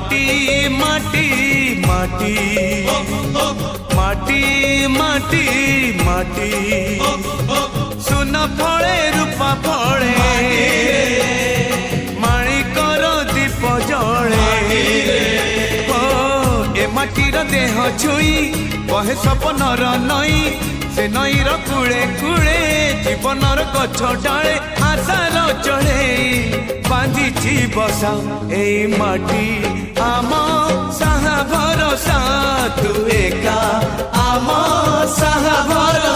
माटी माटी माटी माटी माटी माटी सुन फले रूपा फले माणिकर दीप जले ए माटीर देह छुई बहे सपनर नई से नईर कूले कूले जीवनर गछ डाले आशार चढ़े बांधिची बसा ए माटी आम साहा भरसा तू एका आम साहा भरसा।